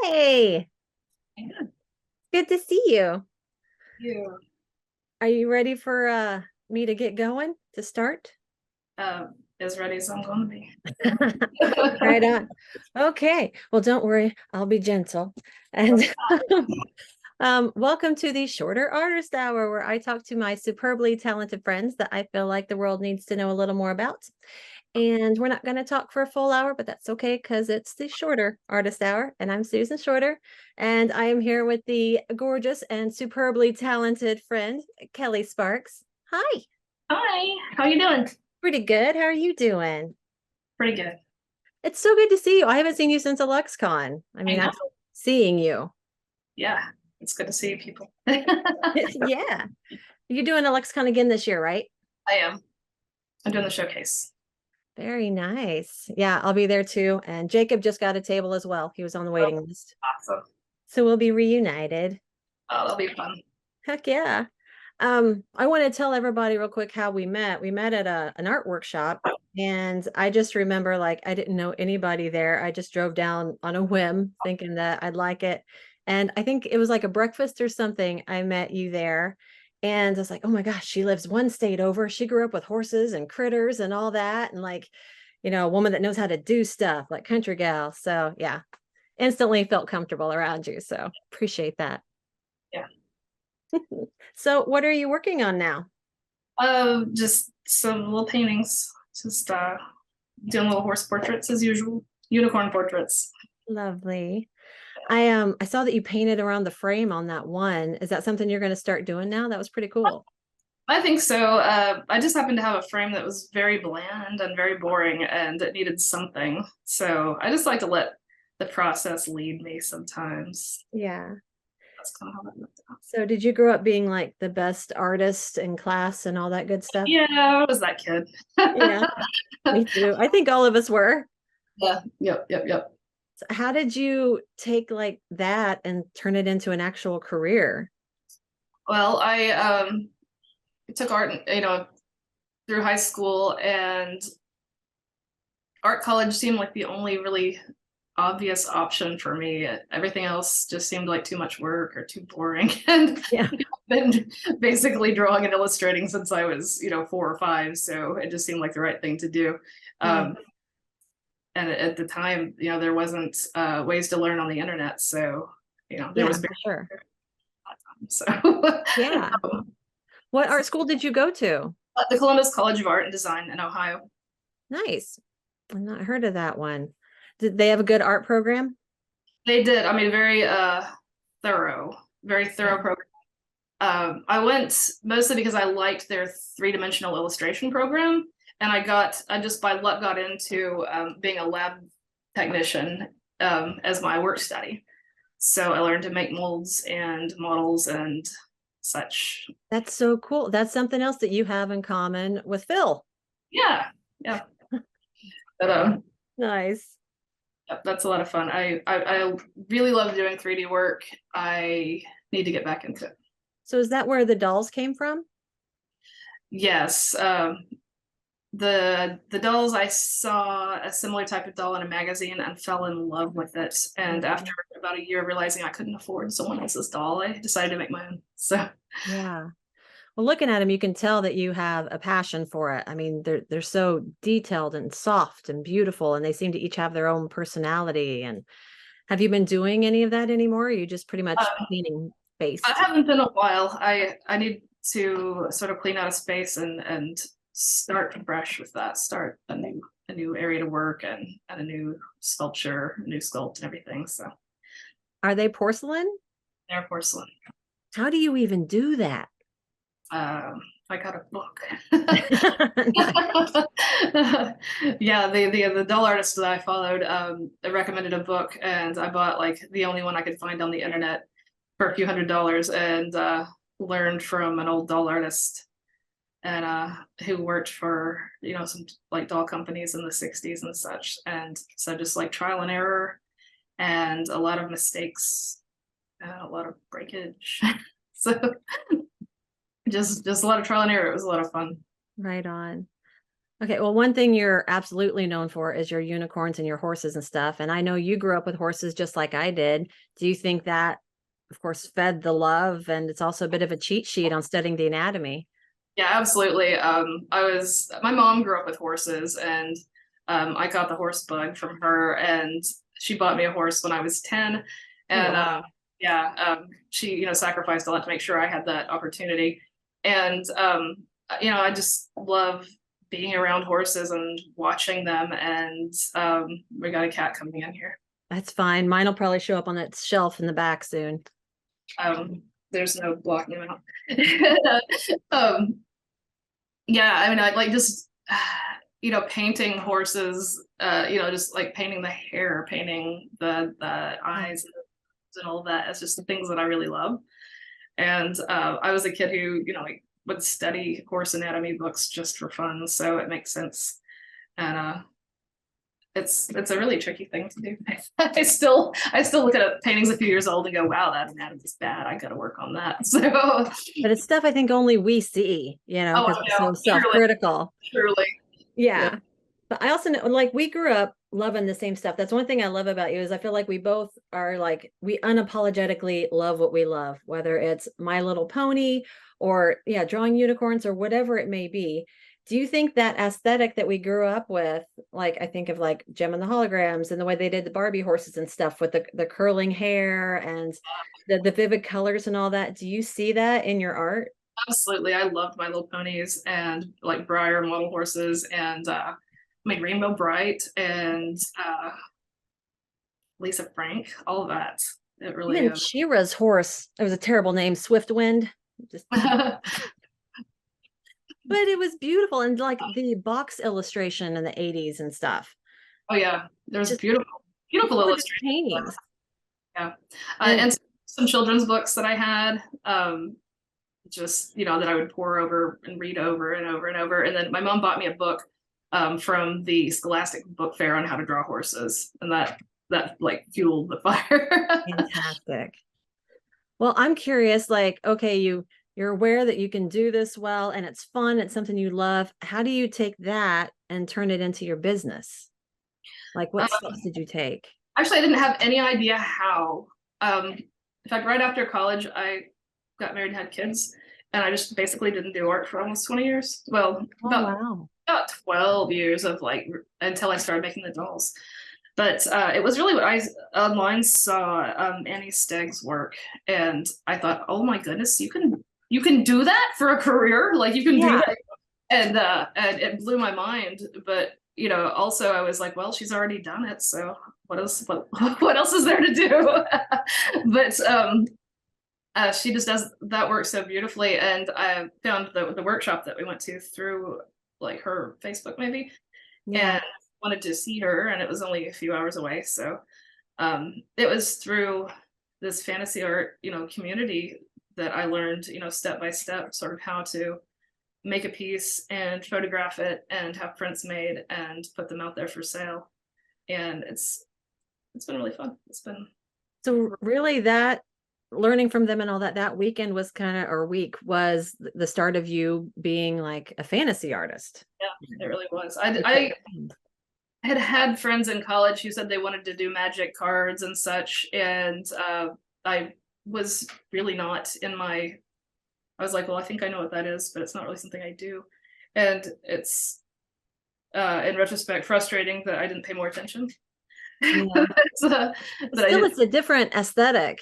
Hey, Yeah. good to see you. You, Are you ready for me to get going to start? uh, as ready as I'm going to be. Right on. Okay. Well, don't worry. I'll be gentle. And welcome to the Shorter Artist Hour, where I talk to my superbly talented friends that I feel like the world needs to know a little more about. And we're not going to talk for a full hour, but that's okay because it's the Shorter Artist Hour. And I'm Susan Shorter. And I am here with the gorgeous and superbly talented friend, Kelly Sparks. Hi, Hi, how you doing? pretty good. How are you doing? Pretty good. It's so good to see you. I haven't seen you since a LuxCon. I I mean, know. actually seeing you. Yeah, it's good to see you people. Yeah. You're doing a LuxCon again this year, right? I am. I'm doing the showcase. Very nice. Yeah, I'll be there too. And Jacob just got a table as well. He was on the Oh, waiting list. awesome. So we'll be reunited. Oh, that'll be fun. Heck yeah. I want to tell everybody real quick how we met. We met at an art workshop, and I just remember like I didn't know anybody there. I just drove down on a whim thinking that I'd like it. And I think it was like a breakfast or something. I met you there. And I was like, oh my gosh, she lives one state over. She grew up with horses and critters and all that. And like, a woman that knows how to do stuff like country gal. So yeah, instantly felt comfortable around you. So appreciate that. Yeah. So what are you working on now? Just some little paintings. Just doing little horse portraits as usual. Unicorn portraits. Lovely. I saw that you painted around the frame on that one. Is that something you're going to start doing now? That was pretty cool. I think so. I just happened to have a frame that was very bland and very boring, and it needed something. So I just like to let the process lead me sometimes. Yeah. That's kind of how that worked out. So did you grow up being like the best artist in class and all that good stuff? Yeah, I was that kid. Yeah, me too. I think all of us were. Yeah, yep. So how did you take like that and turn it into an actual career? Well, I took art, through high school, and art college seemed like the only really obvious option for me. Everything else just seemed like too much work or too boring. And Yeah. I've been basically drawing and illustrating since I was, 4 or 5. So it just seemed like the right thing to do. Nice. Um, and at the time, there wasn't ways to learn on the internet. So, there Yeah, was for sure. so Yeah. What art school did you go to? the Columbus College of Art and Design in Ohio. Nice. I've not heard of that one. Did they have a good art program? They did. I mean, very thorough Yeah. program. I went mostly because I liked their 3-dimensional illustration program, and I just by luck got into being a lab technician as my work study. So I learned to make molds and models and such. That's so cool. That's something else that you have in common with Phil. Yeah, yeah. But, Nice. yeah, that's a lot of fun. I really love doing 3D work. I need to get back into it. So is that where the dolls came from? Yes, the dolls, I saw a similar type of doll in a magazine and fell in love with it. And after Mhm. about a year realizing I couldn't afford someone else's doll, I decided to make my own. So Yeah. Well, looking at them, you can tell that you have a passion for it. I mean, they're so detailed and soft and beautiful, and they seem to each have their own personality. And have you been doing any of that anymore? Or are you just pretty much um, painting I based? haven't been a while. I need to sort of clean out a space and start fresh with that. Start a new area to work and a new sculpture, a new sculpt and everything. So Are they porcelain? they're porcelain. How do you even do that? Um, I got a book. Nice. Yeah, the doll artist that I followed recommended a book, and I bought like the only one I could find on the internet for a few $100s, and learned from an old doll artist and who worked for some like doll companies in the 60s and such. And so just like trial and error and a lot of mistakes and a lot of breakage. So just a lot of trial and error. It was a lot of fun. Right on. Okay, well, one thing you're absolutely known for is your unicorns and your horses and stuff. And I know you grew up with horses just like I did. Do you think that, of course, fed the love, and it's also a bit of a cheat sheet on studying the anatomy? Yeah, absolutely. My mom grew up with horses, and I got the horse bug from her, and she bought me a horse when I was 10. Oh, And wow. yeah, she, sacrificed a lot to make sure I had that opportunity. And, I just love being around horses and watching them. And we got a cat coming in here. That's fine. Mine will probably show up on that shelf in the back soon. There's no blocking them out. um, yeah, I mean, I like just painting horses, just like painting the hair, painting the Oh, eyes and all of that. It's just the things that I really love. And I was a kid who, like would study horse anatomy books just for fun, so it makes sense. And it's a really tricky thing to do. I still look at paintings a few years old and go, wow, that anatomy's bad. I got to work on that. So, but it's stuff I think only we see, oh, because I it's know, so truly, self-critical. truly, yeah. Yeah. But I also know, like, we grew up loving the same stuff. That's one thing I love about you is I feel like we both are like, we unapologetically love what we love, whether it's My Little Pony or, yeah, drawing unicorns or whatever it may be. Do you think that aesthetic that we grew up with, like, I think of like Gem and the Holograms and the way they did the Barbie horses and stuff with the curling hair and the vivid colors and all that, do you see that in your art? Absolutely. I loved My Little Ponies and like Briar model horses and my Rainbow Bright and Lisa Frank, all of that. It really Even Shira's horse, it was a terrible name, Swiftwind. Just, but it was beautiful, and like the box illustration in the 80s and stuff. oh yeah, there's Just beautiful, beautiful gorgeous illustrations. paintings. Yeah. And And some children's books that I had, just, that I would pour over and read over and over and over. And then my mom bought me a book from the Scholastic Book Fair on how to draw horses. And that like fueled the fire. fantastic. Well, I'm curious, like, okay, you're aware that you can do this well and it's fun, it's something you love. How do you take that and turn it into your business? Like, what steps did you take? Actually, I didn't have any idea how. In fact, right after college, I got married and had kids, and I just basically didn't do art for almost 20 years. Well, Oh, wow. about 12 years of like until I started making the dolls. But it was really what I online saw Annie Stegg's work, and I thought, oh my goodness, you can do that for a career, like you can do Yeah. that, and it blew my mind. But also I was like, well, she's already done it, so what else is there to do? But she just does that work so beautifully, and I found the workshop that we went to through like her Facebook maybe, Yeah. and wanted to see her, and it was only a few hours away, so it was through this fantasy art community that I learned step by step sort of how to make a piece and photograph it and have prints made and put them out there for sale. And it's been really fun. It's been So really that learning from them and all that, that weekend was kind of, or week was the start of you being like a fantasy artist. yeah, it really was. Which I had friends in college who said they wanted to do magic cards and such, and I was really not in my. I was like, well, I think I know what that is, but it's not really something I do, and it's in retrospect frustrating that I didn't pay more attention. Yeah. But, I Still, did. it's a different aesthetic.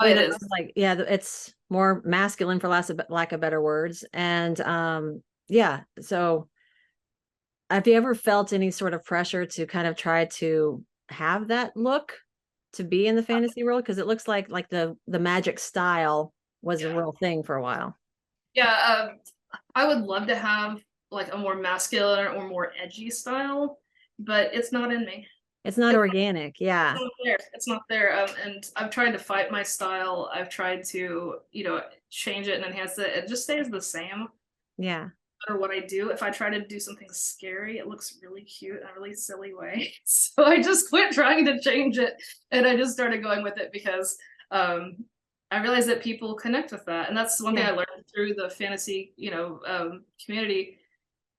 Oh, it is. Like, yeah, it's more masculine for lack of better words. And yeah, so have you ever felt any sort of pressure to kind of try to have that look to be in the fantasy world? Because it looks like the magic style was a Yeah, real thing for a while. yeah. I would love to have like a more masculine or more edgy style, but it's not in me. It's not It's organic. Yeah. not there. It's not there. And I've tried to fight my style. I've tried to, change it and enhance it. It just stays the same. Yeah. No matter what I do, if I try to do something scary, it looks really cute in a really silly way. So I just quit trying to change it, and I just started going with it because um, I realized that people connect with that, and that's one thing Yeah. I learned through the fantasy, community.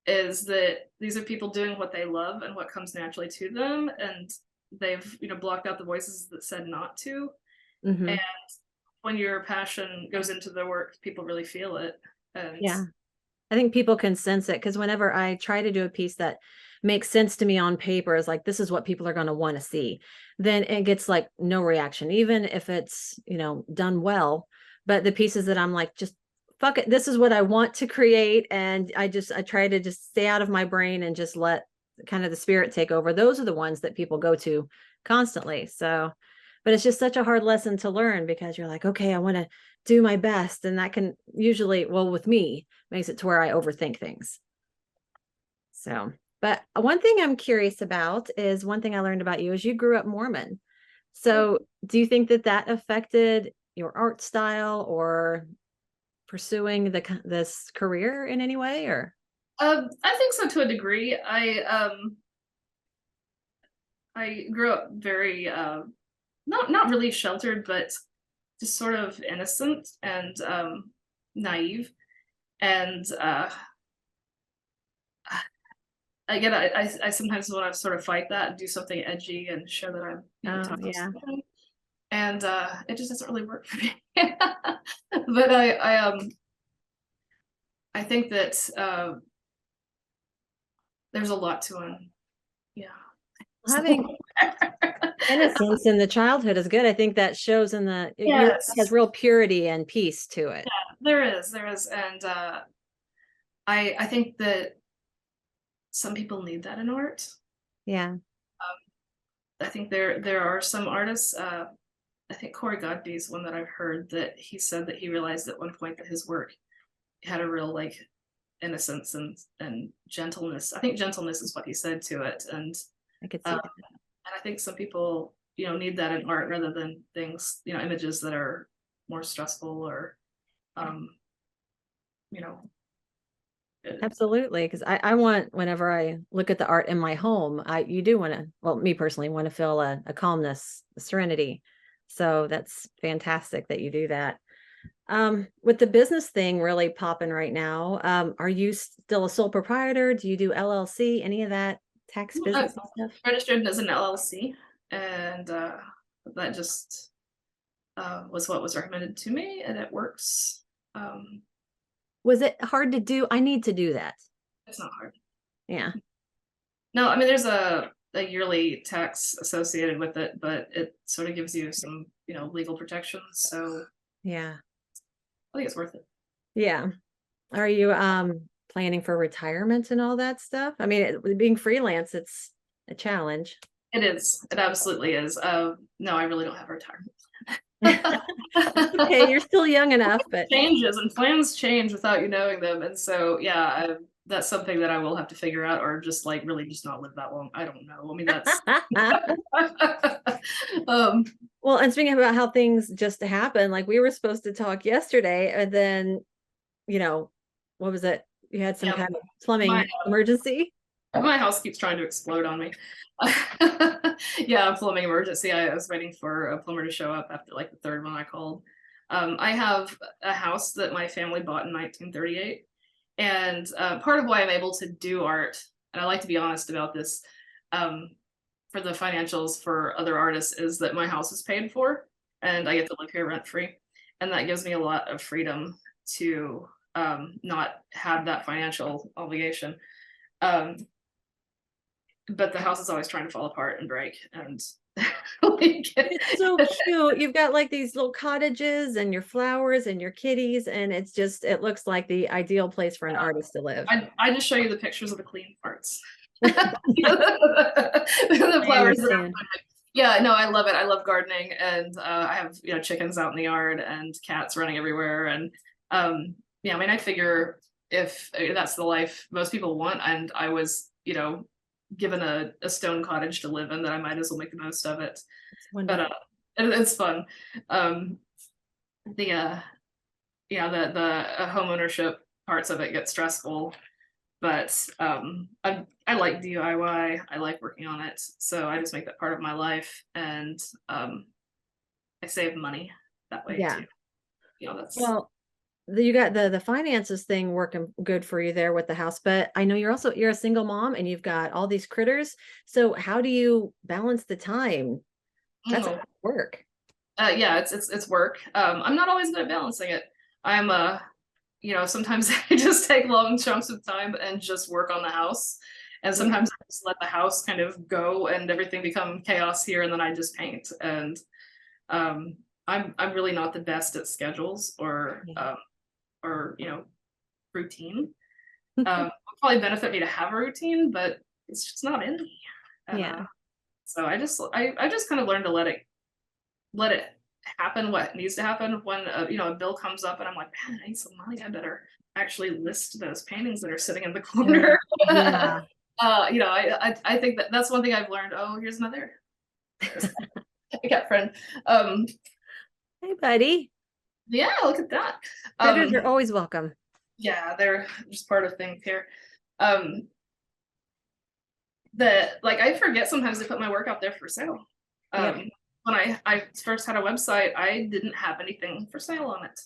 is that these are people doing what they love and what comes naturally to them, and they've, blocked out the voices that said not to. And Hmm. when your passion goes into the work, people really feel it. And Yeah. I think people can sense it because whenever I try to do a piece that makes sense to me on paper, is like, this is what people are going to want to see, then it gets like no reaction, even if it's, done well. But the pieces that I'm like, just fuck it, this is what I want to create. And I try to just stay out of my brain and just let kind of the spirit take over. Those are the ones that people go to constantly. So, but it's just such a hard lesson to learn because you're like, okay, I want to do my best. And that can usually, well, with me, makes it to where I overthink things. So, but one thing I'm curious about is one thing I learned about you is you grew up Mormon. So, do you think that that affected your art style or pursuing this career in any way or? I think so to a degree. I grew up very not really sheltered, but just sort of innocent and naive. And again, I sometimes want to sort of fight that and do something edgy and show that I'm, tough. Yeah, And it just doesn't really work for me. But I think that there's a lot to him. Yeah. having innocence in the childhood is good. I think that shows in your has Yes, real purity and peace to it. there is, and I think that some people need that in art. Yeah. I think there are some artists. I think Corey Godby is one that I've heard that he said that he realized at one point that his work had a real like innocence and gentleness. I think gentleness is what he said to it, I could see uh, that. and I think some people need that in art rather than things images that are more stressful or um, you know uh, Absolutely, because I want whenever I look at the art in my home, you do want to, well, me personally, want to feel a calmness, a serenity. So that's fantastic that you do that. With the business thing really popping right now, are you still a sole proprietor? Do you do LLC, any of that tax I'm business stuff? registered as an LLC, and that just was what was recommended to me, and it works. Um, Was it hard to do? I need to do that. it's not hard. Yeah. No, I mean there's a yearly tax associated with it, but it sort of gives you some legal protections. So Yeah. I think it's worth it. Yeah. Are you planning for retirement and all that stuff? I mean, being freelance, it's a challenge. It is. It absolutely is. No, I really don't have a retirement. Okay, you're still young enough, but Changes and plans change without you knowing them, and so yeah, that's something that I will have to figure out, or just like really just not live that long. I don't know. I mean, that's um, well, and speaking about how things just happen, like we were supposed to talk yesterday, and then, you know, what was it? You had some yeah, kind of my plumbing emergency. my house keeps trying to explode on me. Yeah, a plumbing emergency. I was waiting for a plumber to show up after like the third one I called. I have a house that my family bought in 1938, and part of why I'm able to do art, and I like to be honest about this, um, for the financials for other artists, is that my house is paid for, and I get to live here rent free, and that gives me a lot of freedom to not have that financial obligation. Um, but the house is always trying to fall apart and break, and like, It's so cute. You've got like these little cottages and your flowers and your kitties, and it looks like the ideal place for an artist to live. I just show you the pictures of the clean parts. I The flowers that are, understand. yeah, no, I love it. I love gardening, and I have chickens out in the yard and cats running everywhere, and yeah, I mean, I figure if that's the life most people want, and I was given a stone cottage to live in, that I might as well make the most of it. It's But wonderful. it's fun. Um, the yeah, the home ownership parts of it get stressful, but I like DIY. I like working on it, so I just make that part of my life, and I save money that way Yeah. too. That's Well, You got the finances thing working good for you there with the house, but I know you're a single mom and you've got all these critters. So how do you balance the time? That's a lot Oh, of work. yeah, it's work. I'm not always good at balancing it. I'm sometimes I just take long chunks of time and just work on the house. And Yeah. sometimes I just let the house kind of go and everything become chaos here, and then I just paint. And um, I'm really not the best at schedules Yeah. or routine. Would probably benefit me to have a routine, but it's just not in me. And Yeah. so I just kind of learned to let it happen what needs to happen when a bill comes up and I'm like, man, I need some money. I better actually list those paintings that are sitting in the Oh, corner. yeah. I think that's one thing I've learned. Oh, here's another there's a cat friend. Um, Hey, buddy. yeah, look at that. Critters Um, are always welcome. yeah, they're just part of things here. Um, that like I forget sometimes to put my work out there for sale. Yep. When I first had a website, I didn't have anything for sale on it.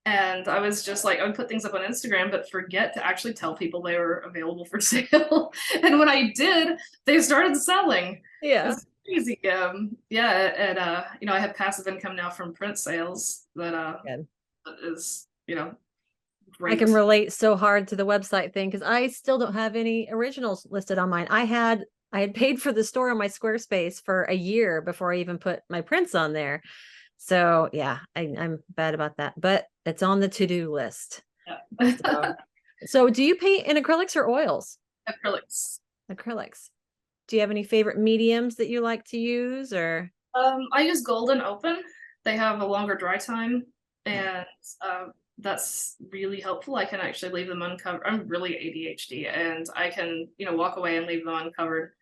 And I was just like, I would put things up on Instagram, but forget to actually tell people they were available for sale. And when I did, they started selling. Yeah. It's crazy. Yeah, and I have passive income now from print sales Good. that is, I can great. relate so hard to the website thing because I still don't have any originals listed on mine. I had paid for the store on my Squarespace for a year before I even put my prints on there. So yeah, I'm bad about that, but it's on the to-do list. Yeah. So do you paint in acrylics or oils? Acrylics. Acrylics. Do you have any favorite mediums that you like to use or? I use Golden Open. They have a longer dry time, and that's really helpful. I can actually leave them uncovered. I'm really ADHD, and I can, walk away and leave them uncovered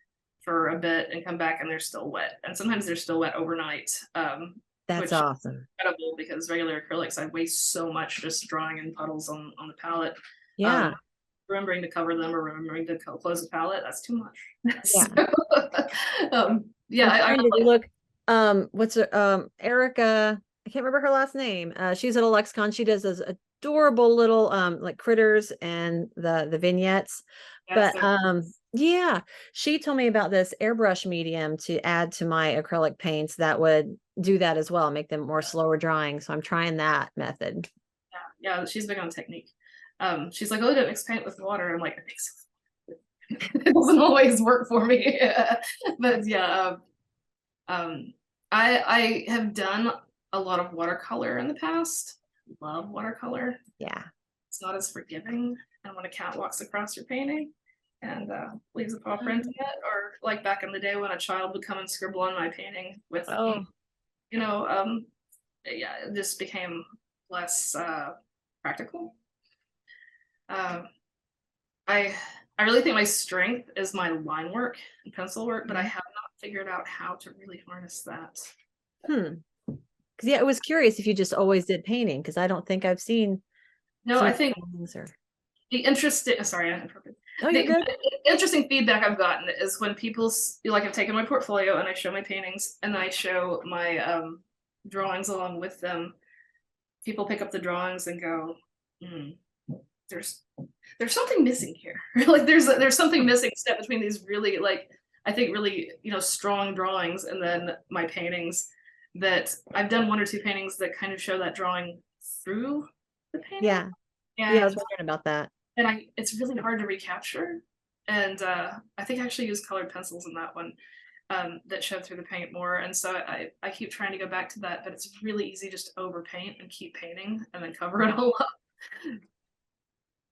for a bit and come back and they're still wet. And sometimes they're still wet overnight, That's which is awesome. incredible because regular acrylics, I waste so much just drawing in puddles on the palette. Um, Yeah. remembering to cover them or remembering to close the palette, that's too much. Yeah. So, yeah, I'm I trying to really look. What's her, Erica? I can't remember her last name. She's at a lexicon. She does those adorable little like critters and the vignettes. yes, But yeah, she told me about this airbrush medium to add to my acrylic paints that would do that as well, make them more slower drying. So I'm trying that method. yeah, she's big on technique. She's like, oh, don't mix paint with water. I'm like, it doesn't always work for me. But yeah, I have done a lot of watercolor in the past. Love watercolor. Yeah. It's not as forgiving. And when a cat walks across your painting and leaves a paw print in it, or like back in the day when a child would come and scribble on my painting with, Oh, you know, yeah, it just became less practical. Um, I I really think my strength is my line work and pencil work, but I yeah. have not figured out how to really harness that. Hmm. Because yeah, it was curious if you just always did painting because I don't think I've No, seen I think paintings or. the interesting sorry, I interrupted. Oh, you're good. The interesting feedback I've gotten is when people like I've taken my portfolio and I show my paintings and I show my drawings along with them. People pick up the drawings and go, hmm, there's there's something missing here. Like there's something missing step between these really like I think really strong drawings and then my paintings that I've done one or two paintings that kind of show that drawing through the painting Yeah. Yeah, I was and wondering about that. it's really hard to recapture. And I think I actually used colored pencils in that one that showed through the paint more. And so I keep trying to go back to that, but it's really easy just to overpaint and keep painting and then cover it all up.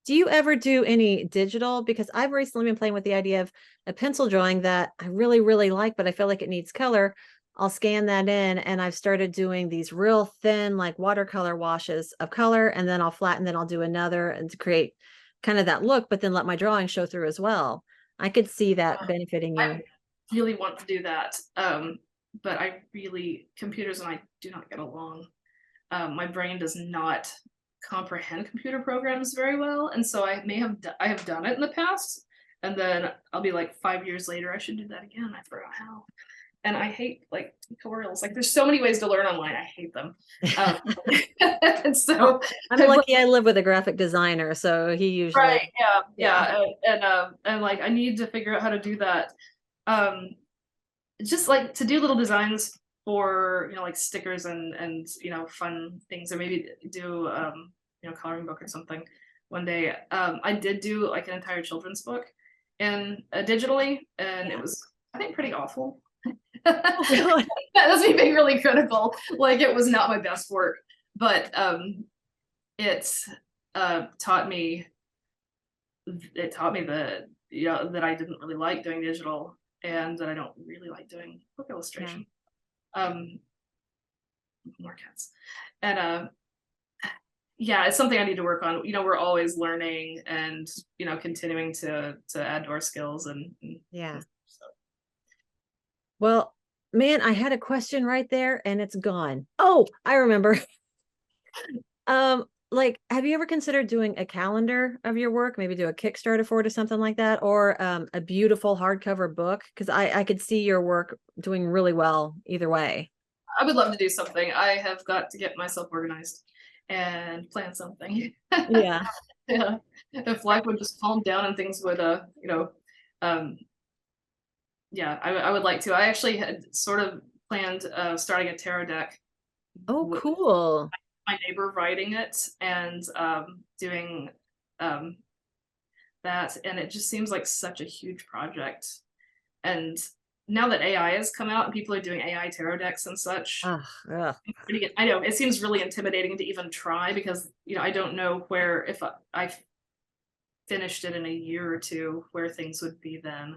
Do you ever do any digital? Because I've recently been playing with the idea of a pencil drawing that I really, really like, but I feel like it needs color. I'll scan that in and I've started doing these real thin, like watercolor washes of color, and then I'll flatten, then I'll do another and to create kind of that look, but then let my drawing show through as well. I could see that benefiting I you. really want to do that. But computers and I do not get along. My brain does not comprehend computer programs very well, and so I have done it in the past, and then I'll be like 5 years later, I should do that again. I forgot how. and I hate like tutorials. Like there's so many ways to learn online. I hate them. Um, and Well, so I'm lucky I live with a graphic designer, so he usually, right, yeah, yeah. yeah, and like I need to figure out how to do that. Um, just like to do little designs for like stickers and fun things, or maybe do coloring book or something one day. I did do like an entire children's book and digitally, and it Yeah. was I think pretty awful. Oh, really? That's me being really critical. Like it was not my best work, but it taught me that that I didn't really like doing digital and that I don't really like doing book Yeah. illustration. Um, More cats. And yeah, it's something I need to work on. We're always learning and continuing to add to our skills Yeah. so. Well, man, I had a question right there and it's gone. Oh, I remember. Like, have you ever considered doing a calendar of your work? Maybe do a Kickstarter for it or something like that, or a beautiful hardcover book? Because I could see your work doing really well either way. I would love to do something. I have got to get myself organized and plan something. Yeah. Yeah. If life would just calm down and things would um yeah, I would like to. I actually had sort of planned starting a tarot deck Oh, with cool. my neighbor writing it and doing um that, and it just seems like such a huge project. And now that AI has come out and people are doing AI tarot decks and such, Ugh, ugh. I know it seems really intimidating to even try because I don't know where if I finished it in a year or two where things would be then.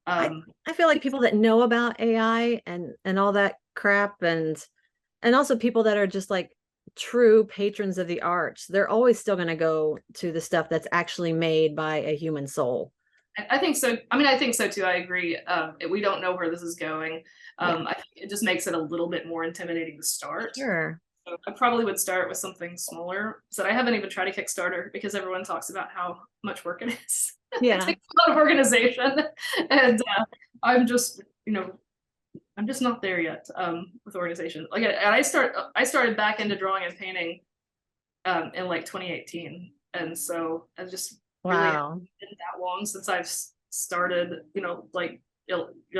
I Um, I feel like people that know about AI and all that crap and also people that are just like true patrons of the arts, they're always still going to go to the stuff that's actually made by a human soul. I think so. I mean, I think so too. I agree. We don't know where this is going. Yeah, I think it just makes it a little bit more intimidating to start. sure. So I probably would start with something smaller. So I haven't even tried a Kickstarter because everyone talks about how much work it is. It Yeah. takes a lot of organization, and I'm just, I'm just not there yet with organization. Like, and I started back into drawing and painting in like 2018, and so I just really haven't Wow. been that long since I've started, like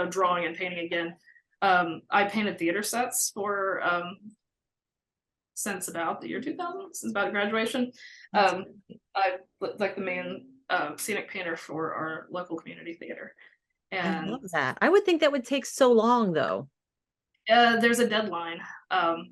drawing and painting again. I painted theater sets for since about the year 2000, since about graduation. That's Um, I like the main scenic painter for our local community theater, I and love that. I would think that would take so long though. there's a deadline.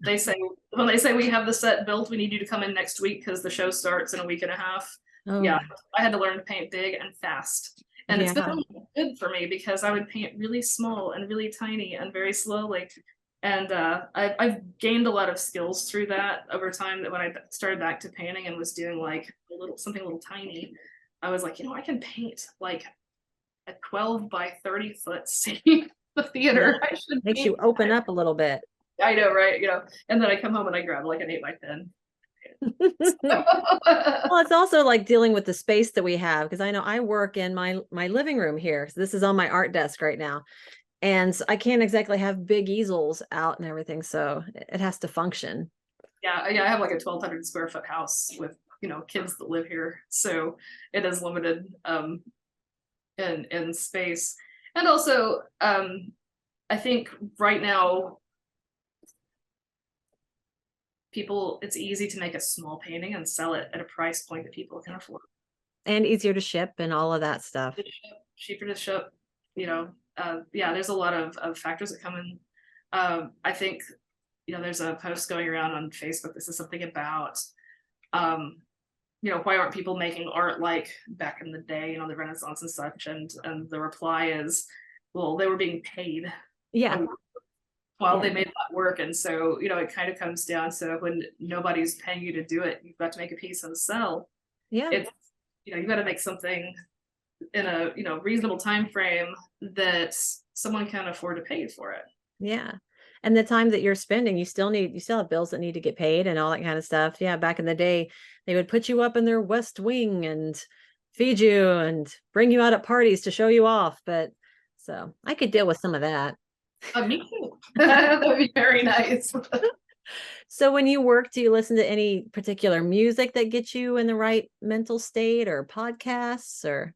They say when they say we have the set built, we need you to come in next week because the show starts in a week and a half. Yeah, Oh, I had to learn to paint big and fast, and it's been yeah. really good for me because I would paint really small and really tiny and very slowly. And I've gained a lot of skills through that over time. That when I started back to painting and was doing like something a little tiny, I was like, I can paint like a 12 by 30 foot scene. The Yeah. theater. I should Makes paint. you open up a little bit. I know, right? And then I come home and I grab like an 8 by 10. Well, it's also like dealing with the space that we have because I know I work in my living room here. So this is on my art desk right now. And I can't exactly have big easels out and everything, so it has to function. Yeah, I have like a 1,200 square foot house with kids that live here, so it is limited in space. And also, I think right now it's easy to make a small painting and sell it at a price point that people can afford. And easier to ship and all of that stuff. Cheaper to ship, yeah, there's a lot of factors that come in. I think there's a post going around on Facebook. This is something about um, why aren't people making art like back in the day, the Renaissance and such? And the reply is, well, they were being paid Yeah. um, while Yeah. they made that work. And so, it kind of comes down to when nobody's paying you to do it, you've got to make a piece and sell. Yeah. It's you've got to make something in a reasonable time frame that someone can afford to pay for it. Yeah. And the time that you're spending, you still have bills that need to get paid and all that kind of stuff. Yeah, back in the day, they would put you up in their West Wing and feed you and bring you out at parties to show you off. But so I could deal with some of that. Me too. That would be very nice. So when you work, do you listen to any particular music that gets you in the right mental state or podcasts or?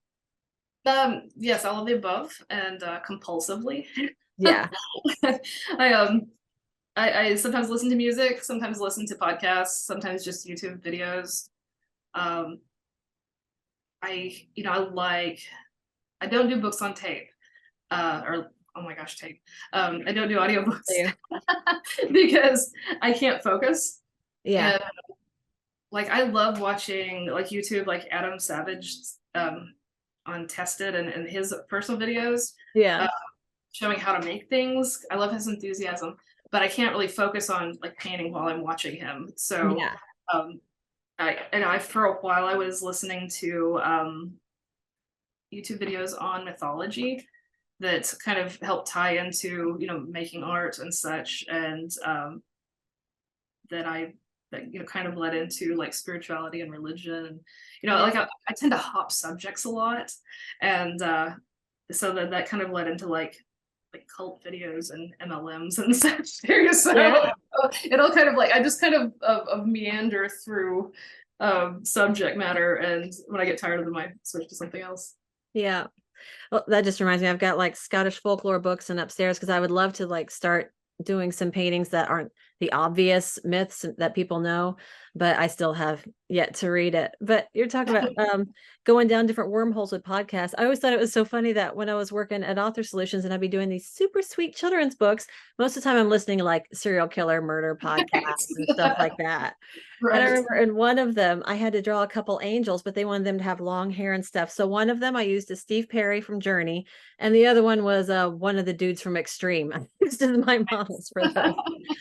Yes, all of the above and compulsively. Yeah. I um I sometimes listen to music, sometimes listen to podcasts, sometimes just YouTube videos. Um, I don't do books on tape, or oh my gosh, tape. I don't do audiobooks Yeah. because I can't focus. Yeah. And like I love watching like YouTube, like Adam Savage on Tested and his personal videos, Yeah. uh, showing how to make things. I love his enthusiasm, but I can't really focus on like painting while I'm watching him. So Yeah. um, I for a while I was listening to YouTube videos on mythology that kind of help tie into making art and such, and that I that kind of led into like spirituality and religion, and Yeah. like I tend to hop subjects a lot, and so that kind of led into like cult videos and MLMs and such too. So Yeah. it all kind of like I just kind of meander through subject matter, and when I get tired of them, I switch to something else. Yeah. Well, that just reminds me, I've got like Scottish folklore books and upstairs because I would love to like start doing some paintings that aren't the obvious myths that people know, but I still have yet to read it. But you're talking about going down different wormholes with podcasts. I always thought it was so funny that when I was working at Author Solutions and I'd be doing these super sweet children's books, most of the time I'm listening to like serial killer murder podcasts and stuff like that. And I Right. remember in one of them, I had to draw a couple angels, but they wanted them to have long hair and stuff. So one of them I used is Steve Perry from Journey, and the other one was one of the dudes from Extreme. I used as my models for those.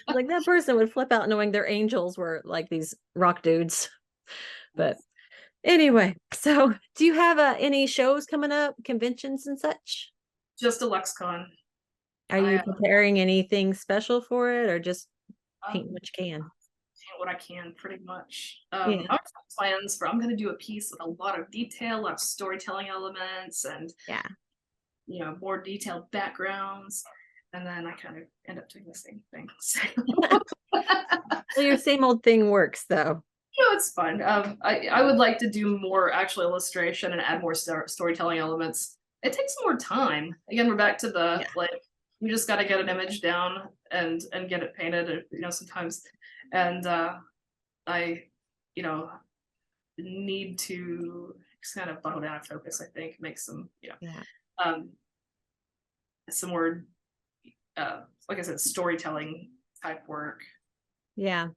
Like that person would flip out knowing their angels were like these rock dudes. But anyway, so do you have any shows coming up, conventions and such? Just a lexicon. Are I you preparing anything special for it or just um, paint what you can? what I can pretty much. Yeah, I have plans for I'm going to do a piece with a lot of detail, a lot of storytelling elements, and yeah. more detailed backgrounds. And then I kind of end up doing the same thing. So, Well, your same old thing works though. it's fun. I would like to do more actual illustration and add more storytelling elements. It takes more time. Again, we're back to the Yeah. like you just got to get an image down and get it painted. Sometimes, and I, you know, need to just kind of bottle down and focus. I think make Yeah. um, some more, like I said, storytelling type work. Yeah.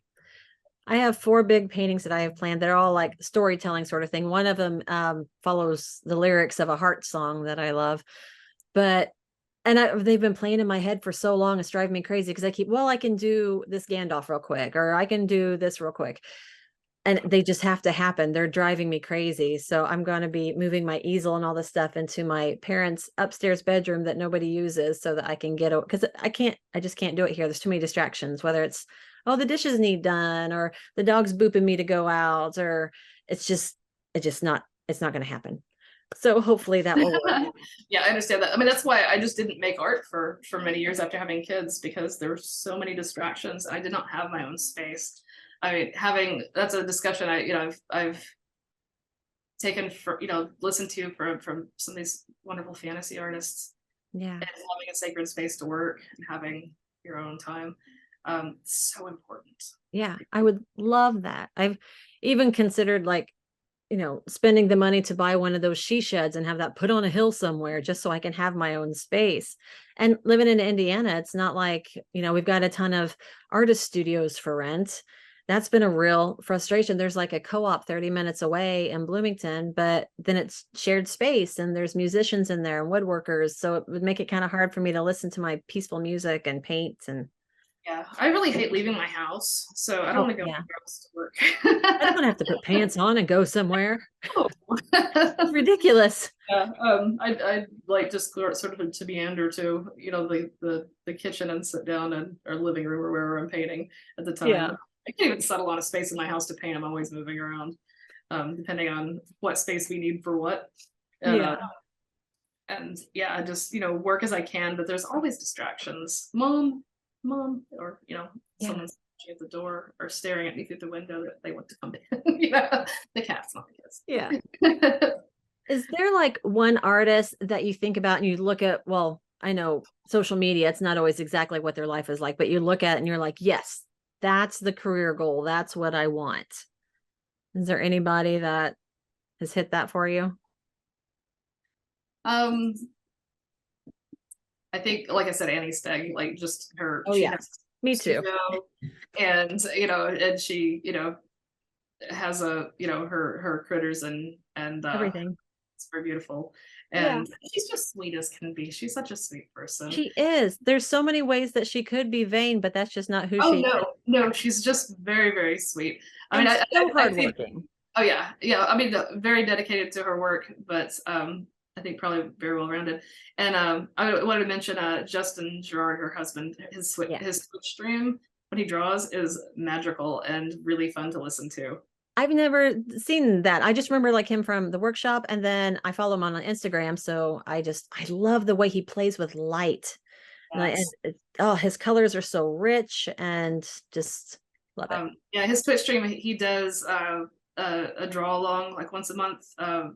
I have 4 big paintings that I have planned. They're all like storytelling sort of thing. One of them follows the lyrics of a heart song that I love. But they've been playing in my head for so long, it's driving me crazy because I keep, well, I can do this Gandalf real quick, or I can do this real quick. And they just have to happen. They're driving me crazy. So I'm going to be moving my easel and all this stuff into my parents' upstairs bedroom that nobody uses so that I can get it. Because I just can't do it here. There's too many distractions, whether it's, oh, the dishes need done, or the dog's booping me to go out, or it's not going to happen. So hopefully that will work. Yeah, I understand that. I mean, that's why I just didn't make art for many years after having kids, because there were so many distractions and I did not have my own space. I mean, having that's a discussion I've taken for listened to from some of these wonderful fantasy artists, Yeah. and having a sacred space to work and having your own time, so important. Yeah. I would love that. I've even considered like, spending the money to buy one of those she sheds and have that put on a hill somewhere just so I can have my own space. And living in Indiana, it's not like, we've got a ton of artist studios for rent. That's been a real frustration. There's like a co-op 30 minutes away in Bloomington, but then it's shared space and there's musicians in there and woodworkers. So it would make it kind of hard for me to listen to my peaceful music and paint and Yeah, I really hate leaving my house, so I don't oh want to go yeah. anywhere else to work. I don't want to have to put pants on and go somewhere. Oh. It's ridiculous. Yeah, I like just sort of to meander to the kitchen and sit down and or living room or wherever I'm painting at the time. Yeah. I can't even settle on a space in my house to paint. I'm always moving around, depending on what space we need for what. And Yeah. and yeah, I just, work as I can, but there's always distractions. Mom, or, Yeah. someone's at the door or staring at me through the window that they want to come in. The cat's, not Yeah. the kids. Is there like one artist that you think about and you look at, well, I know social media, it's not always exactly what their life is like, but you look at it and you're like, yes, that's the career goal. That's what I want. Is there anybody that has hit that for you? Um, I think, like I said, Annie Stagg, like just Oh, she yeah. has Me a too. studio, and and she, has her critters, and Everything. it's very beautiful, Yeah. and she's just sweet as can be. She's such a sweet person. She is. There's so many ways that she could be vain, but that's just not who Oh she is. no, no, she's just very, very sweet. I mean, And so I think, hardworking. oh yeah, yeah. I mean, very dedicated to her work, but I think probably very well rounded. And I wanted to mention Justin Gerard, her husband. Yeah. His Twitch stream when he draws is magical and really fun to listen to. I've never seen that. I just remember like him from the workshop, and then I follow him on Instagram. So I love the way he plays with light. Yes. Oh, his colors are so rich and just love it. Yeah, his Twitch stream, he does a draw along like once a month. Uh,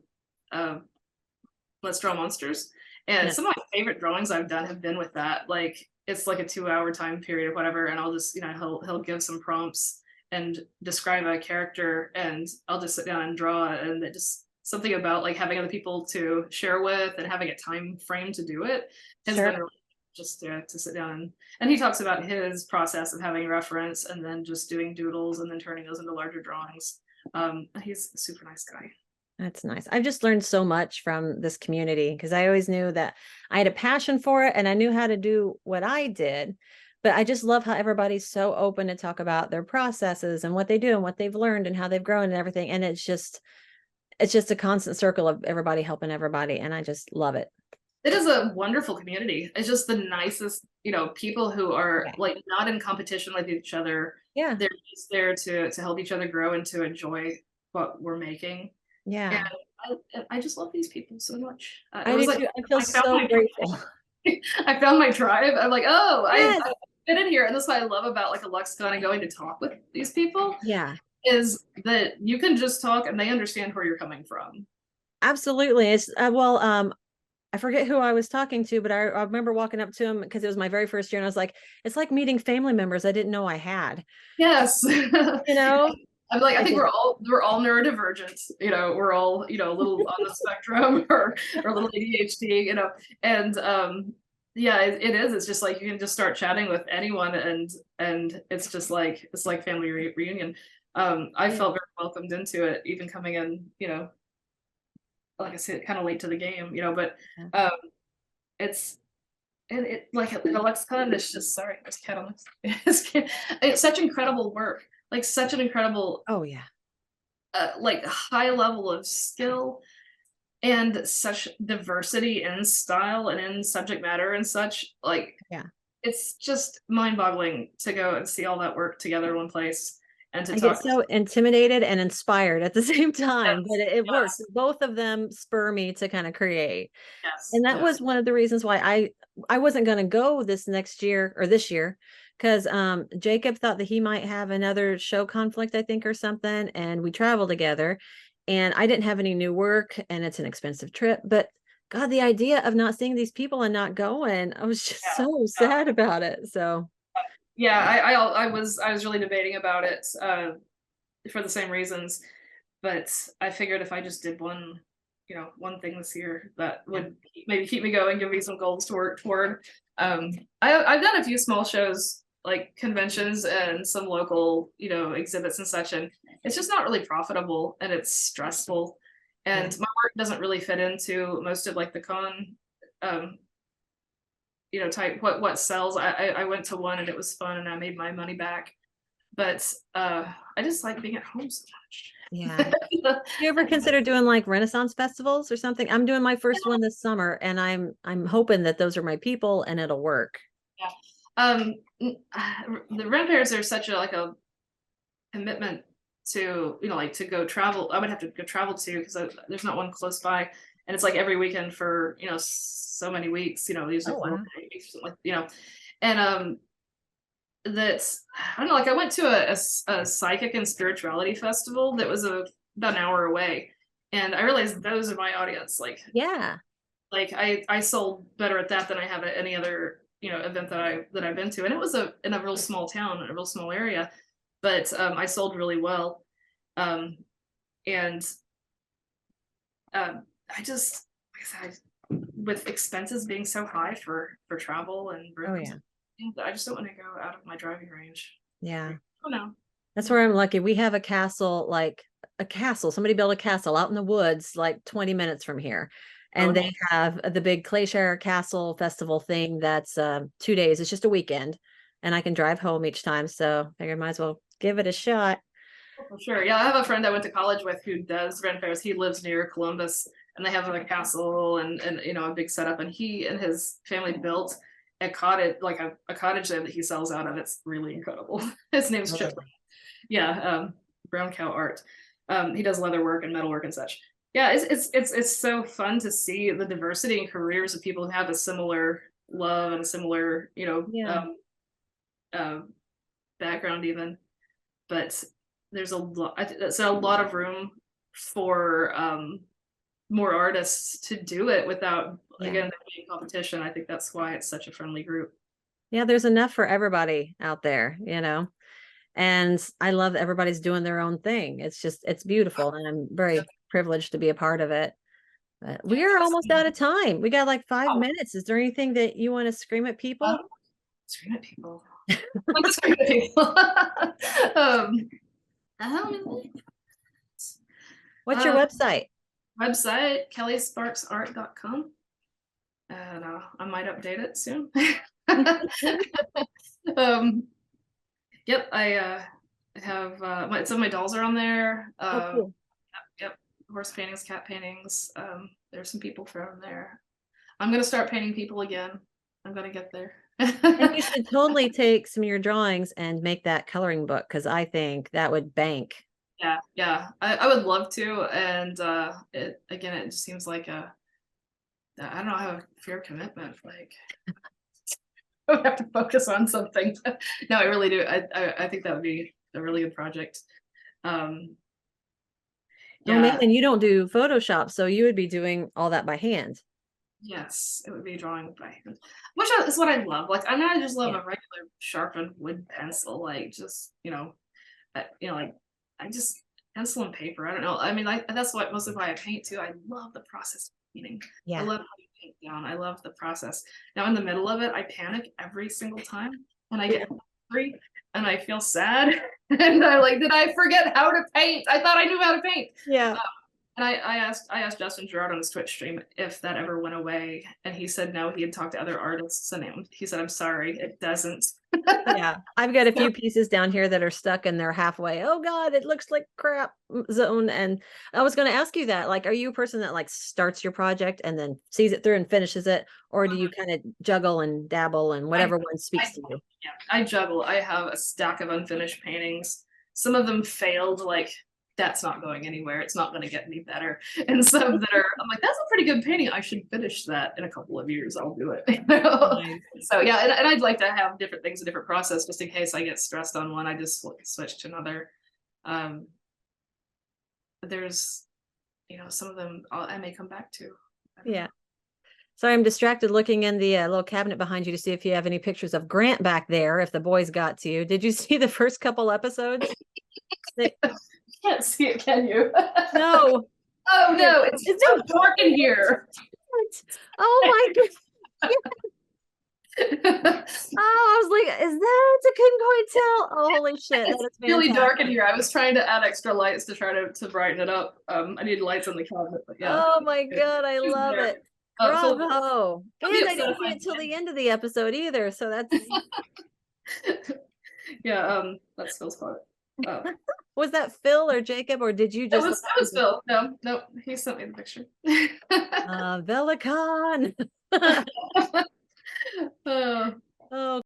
Let's Draw Monsters. And Yeah, some of my favorite drawings I've done have been with that. Like it's like a 2 hour time period or whatever, and I'll just, he'll give some prompts and describe a character, and I'll just sit down and draw, and it just something about like having other people to share with and having a time frame to do it has sure. been really just to sit down, and he talks about his process of having reference and then just doing doodles and then turning those into larger drawings. He's a super nice guy. That's nice. I've just learned so much from this community because I always knew that I had a passion for it and I knew how to do what I did. But I just love how everybody's so open to talk about their processes and what they do and what they've learned and how they've grown and everything. And it's just a constant circle of everybody helping everybody. And I just love it. It is a wonderful community. It's just the nicest, people who are Yeah. like not in competition with each other. Yeah. They're just there to help each other grow and to enjoy what we're making. And Yeah. I just love these people so much. It I was do like too. I feel I found so my grateful. I found my tribe. I'm like, oh, Yes. I fit in here, and that's what I love about like a lexicon and going to talk with these people Yeah. is that you can just talk and they understand where you're coming from. Absolutely. It's well, I forget who I was talking to, but I remember walking up to him because it was my very first year, and I was like, it's like meeting family members I didn't know I had. Yes. You know, I'm like, I I think just we're all neurodivergent. We're all, a little on the spectrum or a little ADHD, and yeah, it is. It's just like you can just start chatting with anyone, and it's like family reunion. I yeah, felt very welcomed into it, even coming in, like I said, kind of late to the game, but yeah. um, it's and it like at lexicon, it's just sorry, there's a cat on this. It's such incredible work, like such an incredible Oh yeah, like high level of skill and such diversity in style and in subject matter and such, like yeah. it's just mind-boggling to go and see all that work together in one place and to I get talk. so intimidated and inspired at the same time, but Yes, it works. yes, Both of them spur me to kind of create. yes, And that yes. was one of the reasons why I wasn't going to go this next year or this year because Jacob thought that he might have another show conflict, I think, or something, and we traveled together. And I didn't have any new work, and it's an expensive trip. But God, the idea of not seeing these people and not going, I was just Yeah, so sad about it. So yeah. I was really debating about it for the same reasons, but I figured if I just did one thing this year that yeah, would maybe keep me going, give me some goals to work toward. I've done a few small shows, like conventions and some local, exhibits and such, and it's just not really profitable and it's stressful. yeah, And my work doesn't really fit into most of like the con, um, type what sells. I went to one and it was fun and I made my money back, but I just like being at home so yeah. much. You ever consider doing like Renaissance festivals or something? I'm doing my first one this summer, and I'm hoping that those are my people and it'll work. Yeah. The rent fairs are such a commitment to, like to go travel. I would have to go travel to because there's not one close by. and it's like every weekend for, so many weeks, usually Oh, 4 wow. weeks, like, and that's, I don't know, like I went to a psychic and spirituality festival that was about an hour away, and I realized those are my audience. Yeah. Like I sold better at that than I have at any other, event that I've been to, and it was in a real small town, in a real small area, but I sold really well, um, and I just, like I said, with expenses being so high for travel and Oh, rooms, yeah. I just don't want to go out of my driving range. Yeah. Oh no. That's where I'm lucky. We have a castle, like a castle. Somebody built a castle out in the woods, like 20 minutes from here. Oh, And they nice. have the big Clayshire Castle Festival thing that's 2 days. It's just a weekend. And I can drive home each time. So I figured might as well give it a shot. For sure. Yeah, I have a friend I went to college with who does Ren fairs. He lives near Columbus, and they have a castle and a big setup. And he and his family built a cottage, like a cottage there that he sells out of. It's really incredible. His name's Chip. Really? Yeah, Brown Cow Art. He does leather work and metal work and such. Yeah, it's so fun to see the diversity in careers of people who have a similar love and a similar, Yeah. uh, background even. But there's a lot, that's a lot of room for more artists to do it without, Yeah. again, there being competition. I think that's why it's such a friendly group. Yeah. There's enough for everybody out there, And I love that everybody's doing their own thing. It's beautiful. And I'm very privileged to be a part of it. But we are almost out of time. We got like 5 minutes. Is there anything that you want to scream at Um, people? scream at people. I'm just scream at people. um, um, What's your website? Website, kellysparksart.com. And I might update it soon. um, yep, I have some of my dolls are on there. Oh, cool. Yep, horse paintings, cat paintings. There's some people from there. I'm gonna start painting people again. I'm gonna get there. And you should totally take some of your drawings and make that coloring book because I think that would bank. Yeah, yeah, I would love to. And it just seems like I don't know, I have a fear of commitment. Like I would have to focus on something. No, I really do. I think that would be a really good project. Um, Oh man, yeah, and you don't do Photoshop, so you would be doing all that by hand. yes, it would be drawing by hand, which is what I love. Like, I just love Yeah. a regular sharpened wood pencil, like just like I just pencil and paper. I don't know. I mean, that's what mostly why I paint too. I love the process of painting. I Yeah. love how you paint down. I love the process. Now, in the middle of it, I panic every single time, and I get angry, and I feel sad, and I like, did I forget how to paint? I thought I knew how to paint. Yeah. And I asked Justin Gerard on his Twitch stream if that ever went away, and he said no. He had talked to other artists, and he said, "I'm sorry, it doesn't." Yeah. I've got a few pieces down here that are stuck and they're halfway. Oh God, it looks like crap zone. And I was going to ask you that, like, are you a person that like starts your project and then sees it through and finishes it? Or do you kind of juggle and dabble and I, whatever one speaks to you? yeah, I juggle. I have a stack of unfinished paintings. Some of them failed, like that's not going anywhere. It's not going to get any better. And some that are, I'm like, that's a pretty good painting. I should finish that in a couple of years. I'll do it. Nice. So yeah, and I'd like to have different things, a different process, just in case I get stressed on one. I just switch to another. Um, but there's, some of them I may come back to. Yeah. Sorry, I'm distracted looking in the little cabinet behind you to see if you have any pictures of Grant back there, if the boys got to you. Did you see the first couple episodes? They... Can't see it, can you? No. Oh no, it's so dark in here. Oh my God. Oh, I was like, is that? I couldn't quite tell. Oh, holy shit. It's that is really dark in fantastic. here. I was trying to add extra lights to try to brighten it up. I need lights on the cabinet, but yeah. Oh my God, I love it. Bravo. And I didn't see it till the end of the episode either. So that's yeah, that's Phil's part. was that Phil or Jacob, or did you just That was Phil. No, he sent me the picture. Velicon? uh, Oh,